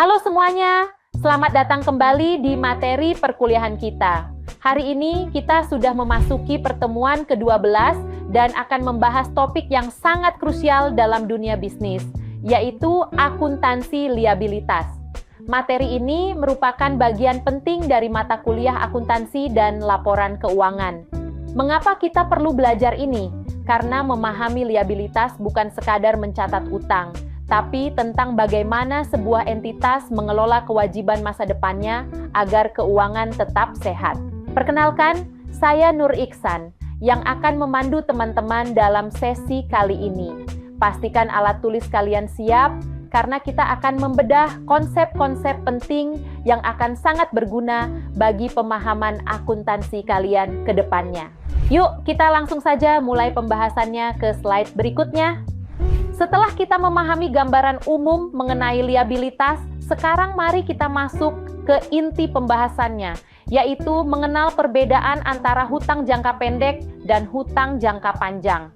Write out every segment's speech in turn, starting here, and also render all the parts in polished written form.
Halo semuanya, selamat datang kembali di materi perkuliahan kita. Hari ini kita sudah memasuki pertemuan ke-12 dan akan membahas topik yang sangat krusial dalam dunia bisnis, yaitu akuntansi liabilitas. Materi ini merupakan bagian penting dari mata kuliah akuntansi dan laporan keuangan. Mengapa kita perlu belajar ini? Karena memahami liabilitas bukan sekadar mencatat utang, tapi tentang bagaimana sebuah entitas mengelola kewajiban masa depannya agar keuangan tetap sehat. Perkenalkan, saya Nur Iksan yang akan memandu teman-teman dalam sesi kali ini. Pastikan alat tulis kalian siap, karena kita akan membedah konsep-konsep penting yang akan sangat berguna bagi pemahaman akuntansi kalian ke depannya. Yuk, kita langsung saja mulai pembahasannya ke slide berikutnya. Setelah kita memahami gambaran umum mengenai liabilitas, sekarang mari kita masuk ke inti pembahasannya, yaitu mengenal perbedaan antara hutang jangka pendek dan hutang jangka panjang.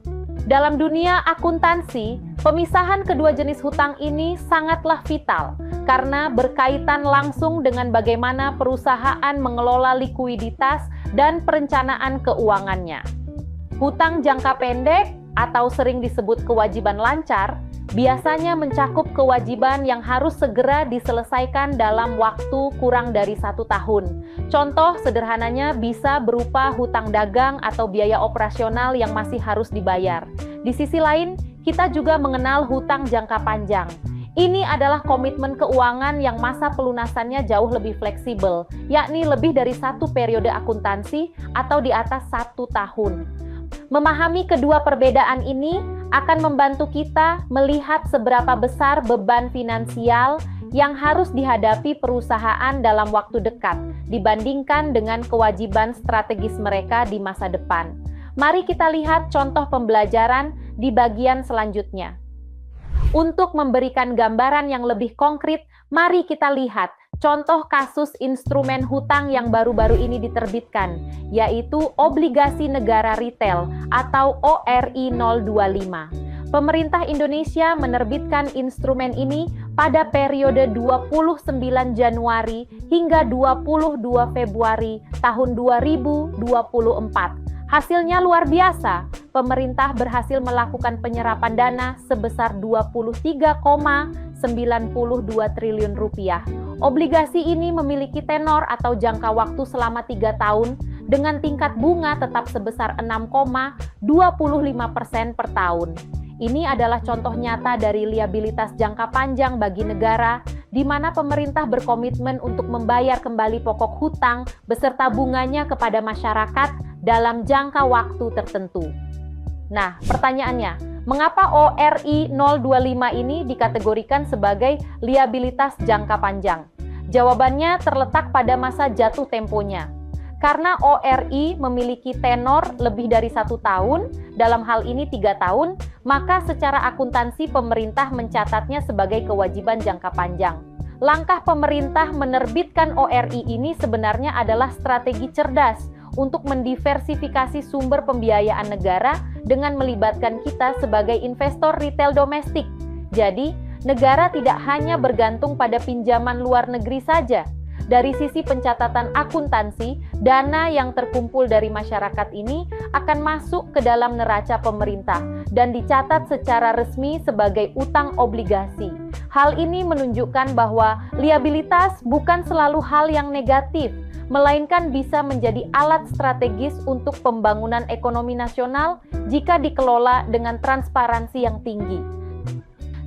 Dalam dunia akuntansi, pemisahan kedua jenis hutang ini sangatlah vital karena berkaitan langsung dengan bagaimana perusahaan mengelola likuiditas dan perencanaan keuangannya. Hutang jangka pendek atau sering disebut kewajiban lancar, biasanya mencakup kewajiban yang harus segera diselesaikan dalam waktu kurang dari 1 tahun. Contoh sederhananya bisa berupa hutang dagang atau biaya operasional yang masih harus dibayar. Di sisi lain, kita juga mengenal hutang jangka panjang. Ini adalah komitmen keuangan yang masa pelunasannya jauh lebih fleksibel, yakni lebih dari 1 periode akuntansi atau di atas 1 tahun. Memahami kedua perbedaan ini akan membantu kita melihat seberapa besar beban finansial yang harus dihadapi perusahaan dalam waktu dekat dibandingkan dengan kewajiban strategis mereka di masa depan. Mari kita lihat contoh pembelajaran di bagian selanjutnya. Untuk memberikan gambaran yang lebih konkret, mari kita lihat contoh kasus instrumen hutang yang baru-baru ini diterbitkan, yaitu obligasi negara retail atau ORI 025. Pemerintah Indonesia menerbitkan instrumen ini pada periode 29 Januari hingga 22 Februari tahun 2024. Hasilnya luar biasa, pemerintah berhasil melakukan penyerapan dana sebesar 23,92 triliun rupiah. Obligasi ini memiliki tenor atau jangka waktu selama 3 tahun dengan tingkat bunga tetap sebesar 6,25% per tahun. Ini adalah contoh nyata dari liabilitas jangka panjang bagi negara, di mana pemerintah berkomitmen untuk membayar kembali pokok hutang beserta bunganya kepada masyarakat dalam jangka waktu tertentu. Nah, pertanyaannya, mengapa ORI 025 ini dikategorikan sebagai liabilitas jangka panjang? Jawabannya terletak pada masa jatuh temponya. Karena ORI memiliki tenor lebih dari 1 tahun, dalam hal ini 3 tahun, maka secara akuntansi pemerintah mencatatnya sebagai kewajiban jangka panjang. Langkah pemerintah menerbitkan ORI ini sebenarnya adalah strategi cerdas untuk mendiversifikasi sumber pembiayaan negara dengan melibatkan kita sebagai investor retail domestik. Jadi, negara tidak hanya bergantung pada pinjaman luar negeri saja. Dari sisi pencatatan akuntansi, dana yang terkumpul dari masyarakat ini akan masuk ke dalam neraca pemerintah dan dicatat secara resmi sebagai utang obligasi. Hal ini menunjukkan bahwa liabilitas bukan selalu hal yang negatif, melainkan bisa menjadi alat strategis untuk pembangunan ekonomi nasional jika dikelola dengan transparansi yang tinggi.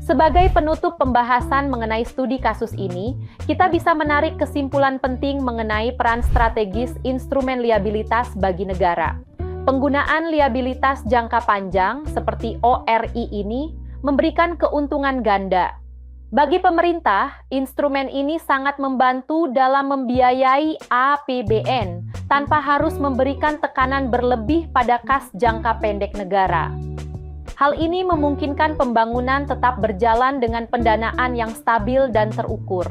Sebagai penutup pembahasan mengenai studi kasus ini, kita bisa menarik kesimpulan penting mengenai peran strategis instrumen liabilitas bagi negara. Penggunaan liabilitas jangka panjang seperti ORI ini memberikan keuntungan ganda. Bagi pemerintah, instrumen ini sangat membantu dalam membiayai APBN tanpa harus memberikan tekanan berlebih pada kas jangka pendek negara. Hal ini memungkinkan pembangunan tetap berjalan dengan pendanaan yang stabil dan terukur.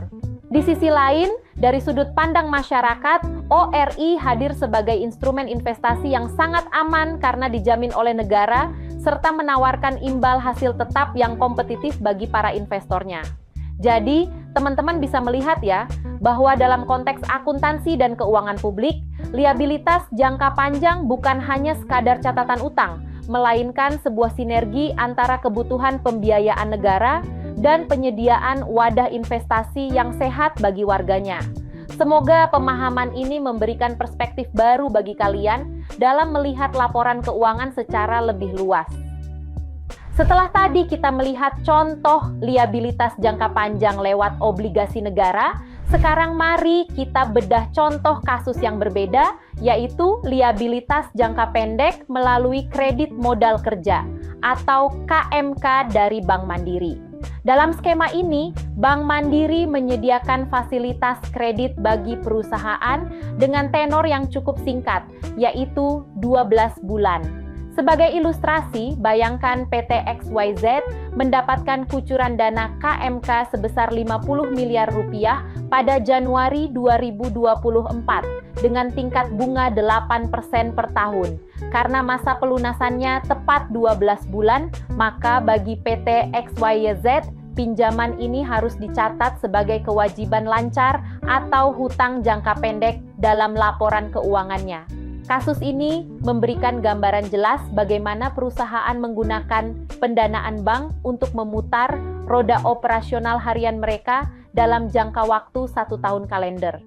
Di sisi lain, dari sudut pandang masyarakat, ORI hadir sebagai instrumen investasi yang sangat aman karena dijamin oleh negara serta menawarkan imbal hasil tetap yang kompetitif bagi para investornya. Jadi, teman-teman bisa melihat ya, bahwa dalam konteks akuntansi dan keuangan publik, liabilitas jangka panjang bukan hanya sekadar catatan utang, melainkan sebuah sinergi antara kebutuhan pembiayaan negara dan penyediaan wadah investasi yang sehat bagi warganya. Semoga pemahaman ini memberikan perspektif baru bagi kalian dalam melihat laporan keuangan secara lebih luas. Setelah tadi kita melihat contoh liabilitas jangka panjang lewat obligasi negara, sekarang mari kita bedah contoh kasus yang berbeda, yaitu liabilitas jangka pendek melalui kredit modal kerja atau KMK dari Bank Mandiri. Dalam skema ini, Bank Mandiri menyediakan fasilitas kredit bagi perusahaan dengan tenor yang cukup singkat, yaitu 12 bulan. Sebagai ilustrasi, bayangkan PT XYZ mendapatkan kucuran dana KMK sebesar 50 miliar rupiah pada Januari 2024 dengan tingkat bunga 8% per tahun. Karena masa pelunasannya tepat 12 bulan, maka bagi PT XYZ, pinjaman ini harus dicatat sebagai kewajiban lancar atau hutang jangka pendek dalam laporan keuangannya. Kasus ini memberikan gambaran jelas bagaimana perusahaan menggunakan pendanaan bank untuk memutar roda operasional harian mereka dalam jangka waktu 1 tahun kalender.